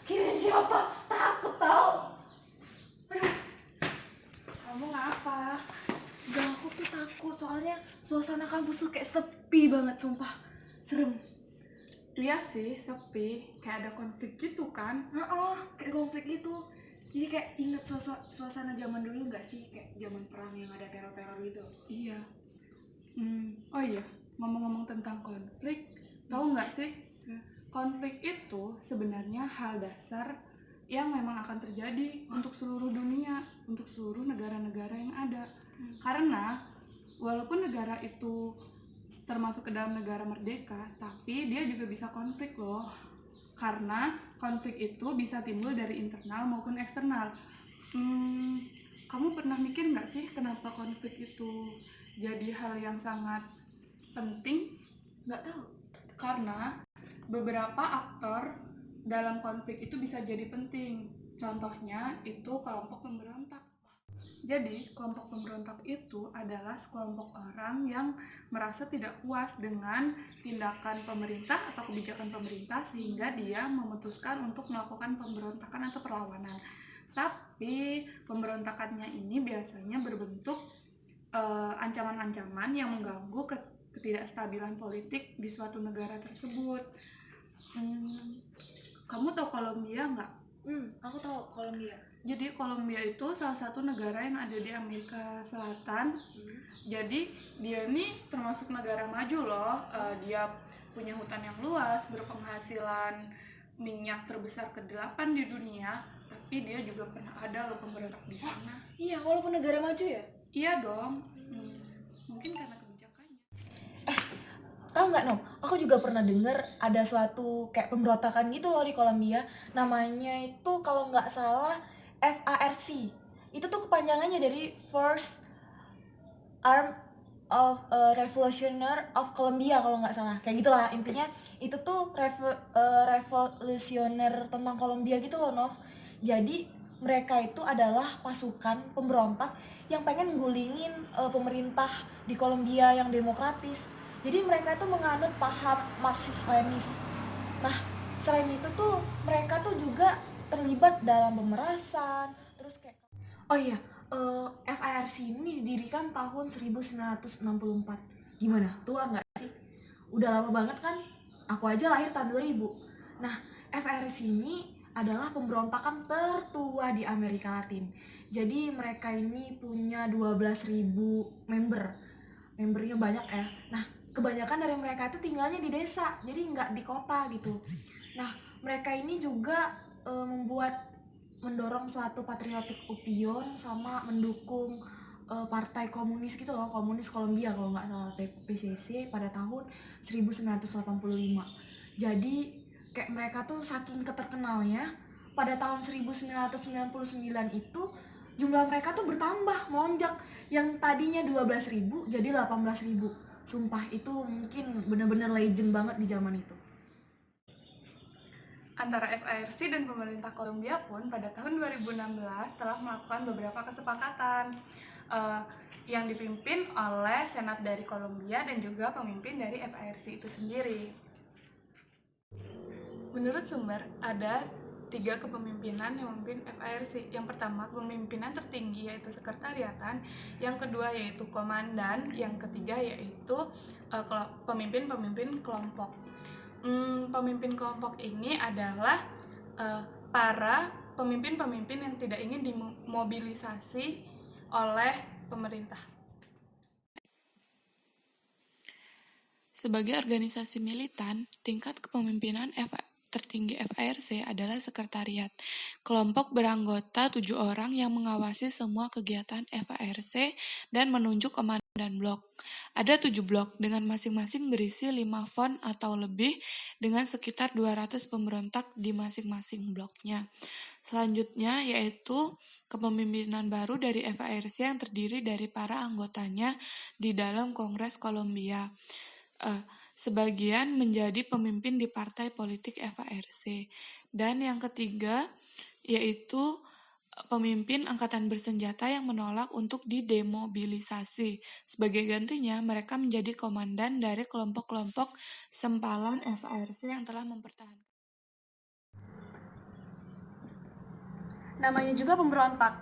Kirain siapa? Takut tau. Aduh, Kamu ngapa? gak, aku tuh takut soalnya suasana kampus tuh kayak sepi banget, sumpah. Serem. Iya sih, sepi. Kayak ada konflik gitu kan? Kayak konflik gitu. Jadi kayak inget suasana zaman dulu gak sih? Kayak zaman perang yang ada teror-teror gitu. Iya. Oh iya, ngomong-ngomong tentang konflik, tahu nggak sih? Konflik itu sebenarnya hal dasar yang memang akan terjadi untuk seluruh dunia, untuk seluruh negara-negara yang ada. Karena walaupun negara itu termasuk ke dalam negara merdeka, tapi dia juga bisa konflik loh. Karena konflik itu bisa timbul dari internal maupun eksternal. Kamu pernah mikir nggak sih kenapa konflik itu jadi hal yang sangat penting? Nggak tahu. Karena beberapa aktor dalam konflik itu bisa jadi penting. Contohnya itu kelompok pemberontak. Jadi kelompok pemberontak itu adalah sekelompok orang yang merasa tidak puas dengan tindakan pemerintah atau kebijakan pemerintah sehingga dia memutuskan untuk melakukan pemberontakan atau perlawanan. Tapi pemberontakannya ini biasanya berbentuk ancaman-ancaman yang mengganggu ketidakstabilan politik di suatu negara tersebut. Kamu tahu Kolombia nggak? Aku tahu Kolombia. Jadi Kolombia itu salah satu negara yang ada di Amerika Selatan. Jadi dia ini termasuk negara maju loh. Dia punya hutan yang luas, berpenghasilan minyak terbesar ke-8 di dunia. Tapi dia juga pernah ada loh pemberontak di sana. Iya, walaupun negara maju ya? Iya dong. Mungkin karena kebijakannya. Tahu nggak, No? Aku juga pernah dengar ada suatu kayak pemberontakan gitu loh di Kolombia. Namanya itu kalau nggak salah FARC. Itu tuh kepanjangannya dari First Arm of Revolutionary of Colombia kalau nggak salah. Kayak gitulah intinya. Itu tuh revolusioner tentang Kolombia gitu loh, Nov. Jadi mereka itu adalah pasukan pemberontak yang pengen gulingin pemerintah di Kolombia yang demokratis. Jadi mereka itu menganut paham Marxis-Lenis. Nah, selain itu tuh mereka tuh juga terlibat dalam pemerasan, terus kayak FIRC ini didirikan tahun 1964. Gimana? Tua nggak sih? Udah lama banget kan? Aku aja lahir tahun 2000. Nah, FIRC ini adalah pemberontakan tertua di Amerika Latin. Jadi mereka ini punya 12.000 member. Membernya banyak ya. Nah, kebanyakan dari mereka itu tinggalnya di desa, jadi nggak di kota gitu. Nah, mereka ini juga mendorong suatu patriotic opinion sama mendukung partai komunis gitu loh, komunis Kolombia kalau nggak salah, PCC pada tahun 1985. Jadi kayak mereka tuh saking keterkenalnya pada tahun 1999 itu jumlah mereka tuh bertambah, melonjak, yang tadinya 12.000 jadi 18.000. Sumpah itu mungkin bener-bener legend banget di zaman itu. Antara FARC dan pemerintah Kolombia pun pada tahun 2016 telah melakukan beberapa kesepakatan yang dipimpin oleh Senat dari Kolombia dan juga pemimpin dari FARC itu sendiri. Menurut sumber, ada 3 kepemimpinan yang memimpin FARC. Yang pertama, kepemimpinan tertinggi yaitu sekretariatan, yang kedua yaitu komandan, yang ketiga yaitu pemimpin-pemimpin kelompok. Pemimpin kelompok ini adalah para pemimpin-pemimpin yang tidak ingin dimobilisasi oleh pemerintah. Sebagai organisasi militan, tingkat kepemimpinan tertinggi FARC adalah sekretariat. Kelompok beranggota 7 orang yang mengawasi semua kegiatan FARC dan menunjuk komandan blok. Ada 7 blok dengan masing-masing berisi 5 front atau lebih dengan sekitar 200 pemberontak di masing-masing bloknya. Selanjutnya yaitu kepemimpinan baru dari FARC yang terdiri dari para anggotanya di dalam Kongres Kolombia. Sebagian menjadi pemimpin di partai politik FARC. Dan yang ketiga yaitu pemimpin angkatan bersenjata yang menolak untuk didemobilisasi. Sebagai gantinya, mereka menjadi komandan dari kelompok-kelompok sempalan FARC yang telah mempertahankan. namanya juga pemberontak.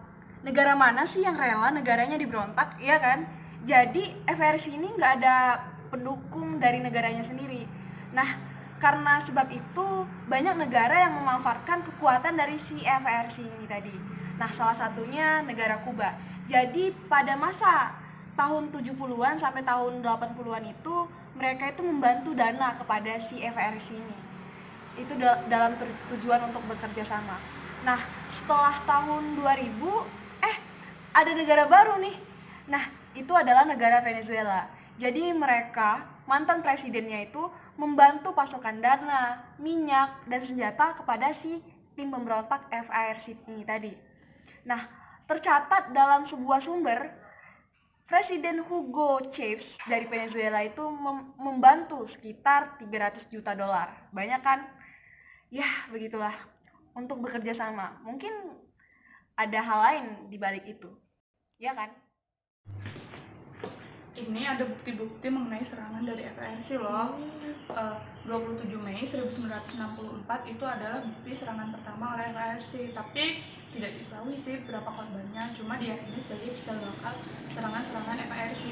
Negara mana sih yang rela negaranya diberontak, iya kan? Jadi FRC ini nggak ada pendukung dari negaranya sendiri. Nah, karena sebab itu banyak negara yang memanfaatkan kekuatan dari si FRC ini tadi. Nah, salah satunya negara Kuba. Jadi pada masa tahun 70-an sampai tahun 80-an itu mereka itu membantu dana kepada si FRC ini. Itu dalam tujuan untuk bekerja sama. Nah, setelah tahun 2000 ada negara baru nih. Nah, itu adalah negara Venezuela. Jadi mereka, mantan presidennya itu membantu pasokan dana, minyak, dan senjata kepada si tim pemberontak FARC ini tadi. Nah, tercatat dalam sebuah sumber, Presiden Hugo Chavez dari Venezuela itu membantu sekitar 300 juta dolar. Banyak kan? Ya, begitulah. Untuk bekerja sama. Mungkin ada hal lain di balik itu. Ya kan? Ini ada bukti-bukti mengenai serangan dari FARC loh. 27 Mei 1964 itu adalah bukti serangan pertama oleh FARC, tapi tidak diketahui sih berapa korbannya, cuma diyakini sebagai cikal bakal serangan-serangan FARC.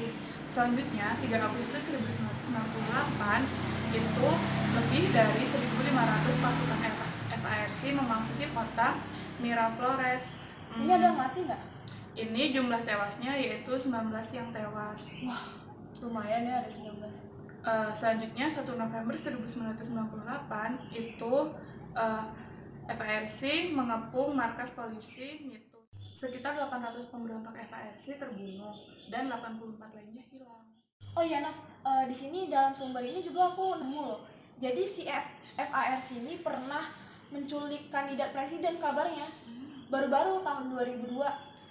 Selanjutnya 3 Agustus 1968 itu lebih dari 1.500 pasukan FARC memasuki kota Miraflores. Ini ada yang mati nggak? Ini jumlah tewasnya yaitu 19 yang tewas. Wah, lumayan ya ada 19. Selanjutnya 1 November 1998 itu FARC mengepung markas polisi Mitu. Sekitar 800 pemberontak FARC terbunuh dan 84 lainnya hilang. Oh iya, Naf, di sini dalam sumber ini juga aku nemu loh. Jadi si FARC ini pernah menculik kandidat presiden kabarnya. Baru-baru tahun 2002.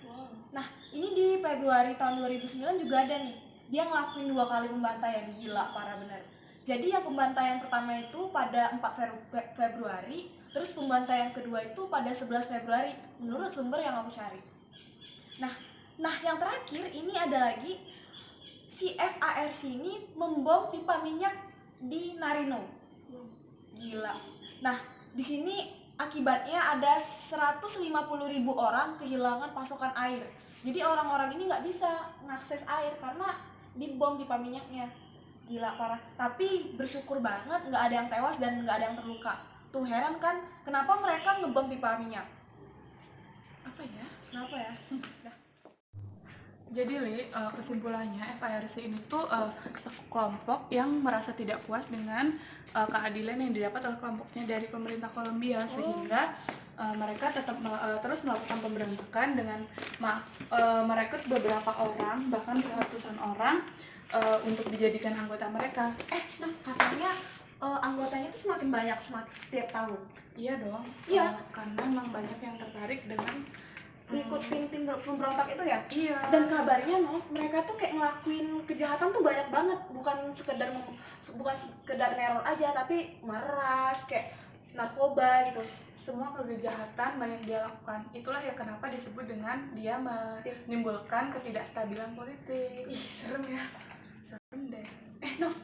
Wow. Nah, ini di Februari tahun 2009 juga ada nih. Dia ngelakuin 2 kali pembantaian, gila, parah bener. Jadi ya pembantaian pertama itu pada 4 Februari, terus pembantaian kedua itu pada 11 Februari, menurut sumber yang aku cari. Nah yang terakhir ini ada lagi, si FARC ini membom pipa minyak di Narino. Gila. Nah, di sini akibatnya ada 150.000 orang kehilangan pasokan air. Jadi orang-orang ini nggak bisa mengakses air karena dibom pipa minyaknya. Gila, parah. Tapi bersyukur banget nggak ada yang tewas dan nggak ada yang terluka. Tuh heran kan, kenapa mereka ngebom pipa minyak? Apa ya? Kenapa ya? Jadi kesimpulannya FARC ini tuh sekelompok yang merasa tidak puas dengan keadilan yang didapat oleh kelompoknya dari pemerintah Kolombia, sehingga mereka tetap terus melakukan pemberontakan dengan merekrut beberapa orang, bahkan ratusan orang untuk dijadikan anggota mereka. Nah, katanya anggotanya itu semakin banyak setiap tahun. Iya dong. Iya. Karena memang banyak yang tertarik dengan Ngikutin tim pemberontak itu ya. Iya. Dan kabarnya mereka tuh kayak ngelakuin kejahatan tuh banyak banget, bukan sekedar neror aja, tapi meras, kayak narkoba gitu. Semua kejahatan banyak dia lakukan. Itulah ya kenapa disebut dengan dia menimbulkan ketidakstabilan politik. Ih, serem ya. Serem deh. Noh,